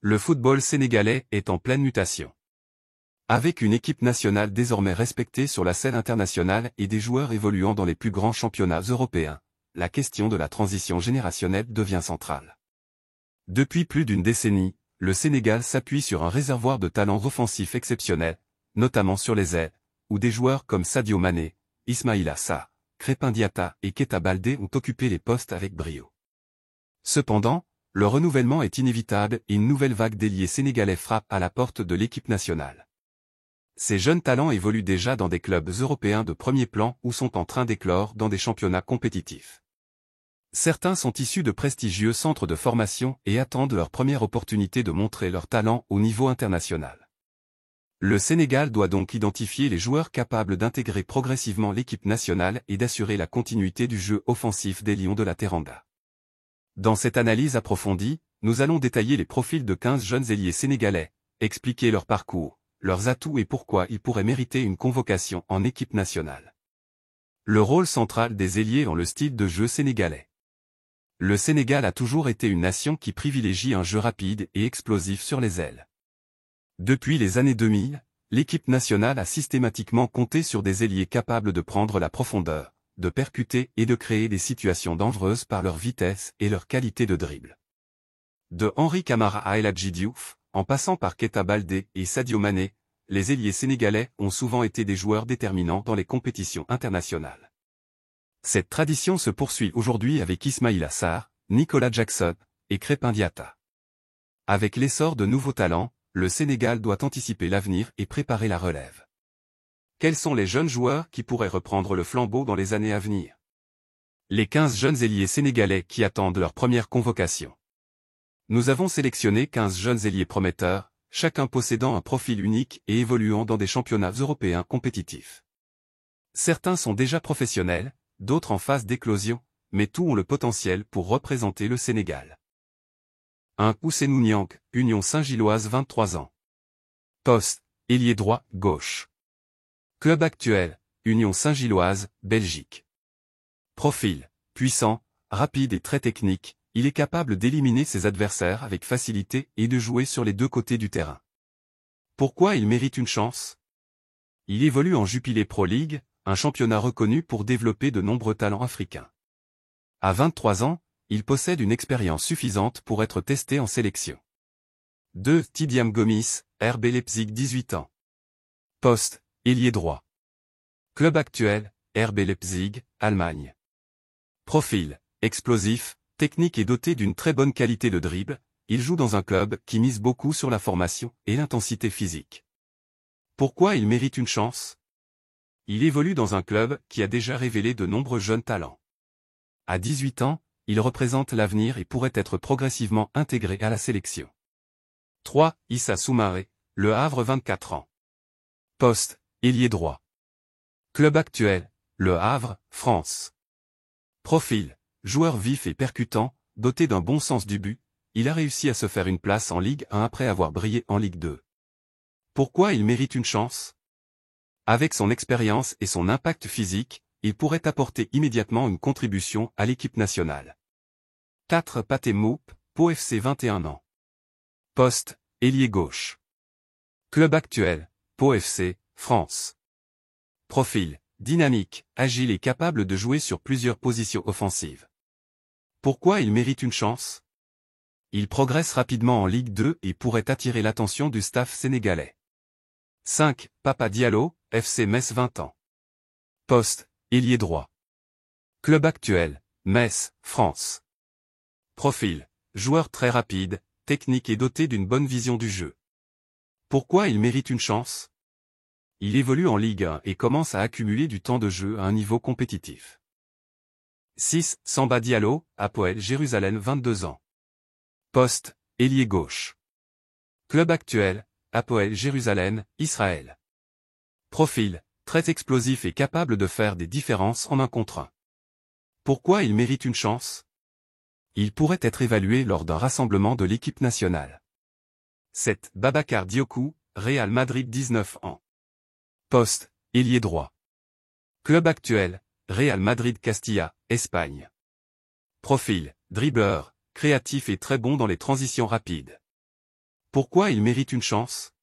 Le football sénégalais est en pleine mutation. Avec une équipe nationale désormais respectée sur la scène internationale et des joueurs évoluant dans les plus grands championnats européens, la question de la transition générationnelle devient centrale. Depuis plus d'une décennie, le Sénégal s'appuie sur un réservoir de talents offensifs exceptionnels, notamment sur les ailes, où des joueurs comme Sadio Mané, Ismaïla Sarr, Krépin Diatta et Keita Baldé ont occupé les postes avec brio. Cependant, le renouvellement est inévitable et une nouvelle vague d'ailiers sénégalais frappe à la porte de l'équipe nationale. Ces jeunes talents évoluent déjà dans des clubs européens de premier plan ou sont en train d'éclore dans des championnats compétitifs. Certains sont issus de prestigieux centres de formation et attendent leur première opportunité de montrer leur talent au niveau international. Le Sénégal doit donc identifier les joueurs capables d'intégrer progressivement l'équipe nationale et d'assurer la continuité du jeu offensif des Lions de la Teranga. Dans cette analyse approfondie, nous allons détailler les profils de 15 jeunes ailiers sénégalais, expliquer leur parcours, leurs atouts et pourquoi ils pourraient mériter une convocation en équipe nationale. Le rôle central des ailiers dans le style de jeu sénégalais. Le Sénégal a toujours été une nation qui privilégie un jeu rapide et explosif sur les ailes. Depuis les années 2000, l'équipe nationale a systématiquement compté sur des ailiers capables de prendre la profondeur, de percuter et de créer des situations dangereuses par leur vitesse et leur qualité de dribble. De Henri Camara à El Hadji Diouf, en passant par Keita Baldé et Sadio Mané, les ailiers sénégalais ont souvent été des joueurs déterminants dans les compétitions internationales. Cette tradition se poursuit aujourd'hui avec Ismaïla Sarr, Nicolas Jackson et Krépin Diatta. Avec l'essor de nouveaux talents, le Sénégal doit anticiper l'avenir et préparer la relève. Quels sont les jeunes joueurs qui pourraient reprendre le flambeau dans les années à venir? Les 15 jeunes ailiers sénégalais qui attendent leur première convocation. Nous avons sélectionné 15 jeunes ailiers prometteurs, chacun possédant un profil unique et évoluant dans des championnats européens compétitifs. Certains sont déjà professionnels, d'autres en phase d'éclosion, mais tous ont le potentiel pour représenter le Sénégal. 1. Ousseynou Niang, Union Saint-Gilloise 23 ans. Poste, ailier droit, gauche. Club actuel, Union Saint-Gilloise, Belgique. Profil, puissant, rapide et très technique, il est capable d'éliminer ses adversaires avec facilité et de jouer sur les deux côtés du terrain. Pourquoi il mérite une chance? Il évolue en Jupiler Pro League, un championnat reconnu pour développer de nombreux talents africains. À 23 ans, il possède une expérience suffisante pour être testé en sélection. 2. Tidiane Gomis, RB Leipzig 18 ans. Poste, ailier droit. Club actuel, RB Leipzig, Allemagne. Profil, explosif, technique et doté d'une très bonne qualité de dribble, il joue dans un club qui mise beaucoup sur la formation et l'intensité physique. Pourquoi il mérite une chance? Il évolue dans un club qui a déjà révélé de nombreux jeunes talents. À 18 ans, il représente l'avenir et pourrait être progressivement intégré à la sélection. 3. Issa Soumaré, Le Havre 24 ans. Poste, ailier droit. Club actuel, Le Havre, France. Profil, joueur vif et percutant, doté d'un bon sens du but, il a réussi à se faire une place en Ligue 1 après avoir brillé en Ligue 2. Pourquoi il mérite une chance? Avec son expérience et son impact physique, il pourrait apporter immédiatement une contribution à l'équipe nationale. 4. Pathé Mboup, Pau FC 21 ans. Poste, ailier gauche. Club actuel, Pau FC, France. Profil, dynamique, agile et capable de jouer sur plusieurs positions offensives. Pourquoi il mérite une chance? Il progresse rapidement en Ligue 2 et pourrait attirer l'attention du staff sénégalais. 5. Papa Diallo, FC Metz 20 ans. Poste, ailier droit. Club actuel, Metz, France. Profil, joueur très rapide, technique et doté d'une bonne vision du jeu. Pourquoi il mérite une chance? Il évolue en Ligue 1 et commence à accumuler du temps de jeu à un niveau compétitif. 6. Samba Diallo, Hapoel Jérusalem 22 ans. Poste, ailier gauche. Club actuel, Hapoel Jérusalem, Israël. Profil, très explosif et capable de faire des différences en 1 contre 1. Pourquoi il mérite une chance? Il pourrait être évalué lors d'un rassemblement de l'équipe nationale. 7. Babacar Diokou, Real Madrid 19 ans. Poste, ailier droit. Club actuel, Real Madrid Castilla, Espagne. Profil, dribbleur, créatif et très bon dans les transitions rapides. Pourquoi il mérite une chance?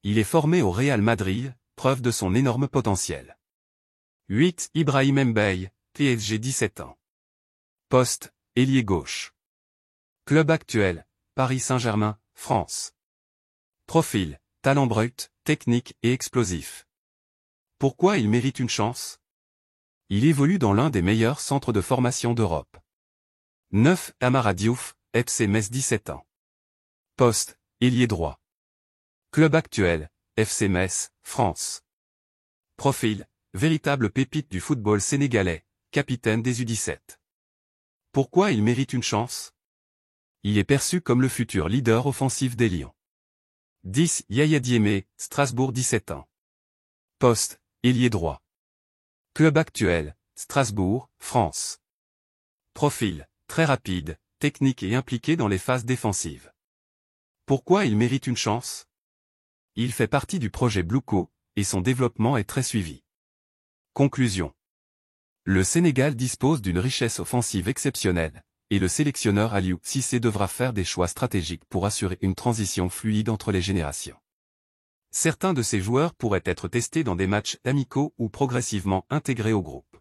Il est formé au Real Madrid, preuve de son énorme potentiel. 8. Ibrahim Mbaye, PSG 17 ans. Poste, ailier gauche. Club actuel, Paris Saint-Germain, France. Profil, talent brut, technique et explosif. Pourquoi il mérite une chance? Il évolue dans l'un des meilleurs centres de formation d'Europe. 9. Amara Diouf, FC Metz 17 ans. Poste, ailier droit. Club actuel, FC Metz, France. Profil, véritable pépite du football sénégalais, capitaine des U17. Pourquoi il mérite une chance? Il est perçu comme le futur leader offensif des Lions. 10. Yaya Diémé, Strasbourg 17 ans. Poste, ailier droit. Club actuel, Strasbourg, France. Profil, très rapide, technique et impliqué dans les phases défensives. Pourquoi il mérite une chance? Il fait partie du projet Blueco, et son développement est très suivi. Conclusion. Le Sénégal dispose d'une richesse offensive exceptionnelle, et le sélectionneur Aliou Cissé devra faire des choix stratégiques pour assurer une transition fluide entre les générations. Certains de ces joueurs pourraient être testés dans des matchs amicaux ou progressivement intégrés au groupe.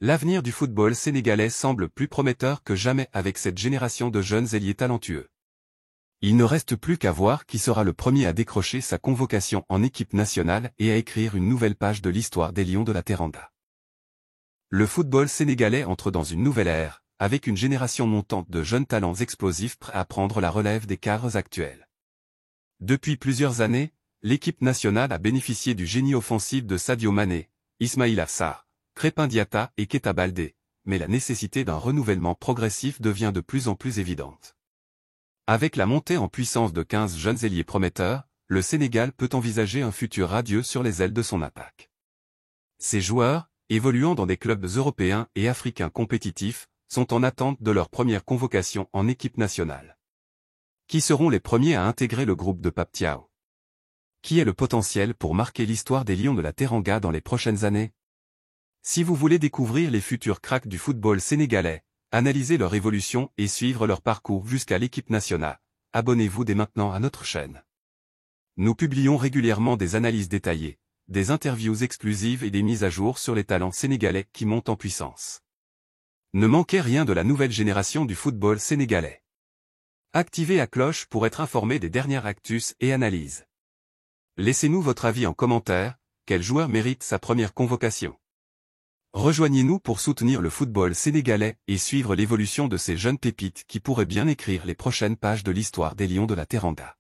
L'avenir du football sénégalais semble plus prometteur que jamais avec cette génération de jeunes ailiers talentueux. Il ne reste plus qu'à voir qui sera le premier à décrocher sa convocation en équipe nationale et à écrire une nouvelle page de l'histoire des Lions de la Teranga. Le football sénégalais entre dans une nouvelle ère, avec une génération montante de jeunes talents explosifs prêts à prendre la relève des cadres actuels. Depuis plusieurs années, l'équipe nationale a bénéficié du génie offensif de Sadio Mané, Ismaïla Sarr, Crépin Diatta et Keita Baldé, mais la nécessité d'un renouvellement progressif devient de plus en plus évidente. Avec la montée en puissance de 15 jeunes ailiers prometteurs, le Sénégal peut envisager un futur radieux sur les ailes de son attaque. Ces joueurs, évoluant dans des clubs européens et africains compétitifs, sont en attente de leur première convocation en équipe nationale. Qui seront les premiers à intégrer le groupe de Pape Thiaw? Qui est le potentiel pour marquer l'histoire des Lions de la Teranga dans les prochaines années? Si vous voulez découvrir les futurs cracks du football sénégalais, analyser leur évolution et suivre leur parcours jusqu'à l'équipe nationale, abonnez-vous dès maintenant à notre chaîne. Nous publions régulièrement des analyses détaillées, des interviews exclusives et des mises à jour sur les talents sénégalais qui montent en puissance. Ne manquez rien de la nouvelle génération du football sénégalais. Activez la cloche pour être informé des dernières actus et analyses. Laissez-nous votre avis en commentaire, quel joueur mérite sa première convocation? Rejoignez-nous pour soutenir le football sénégalais et suivre l'évolution de ces jeunes pépites qui pourraient bien écrire les prochaines pages de l'histoire des Lions de la Teranga.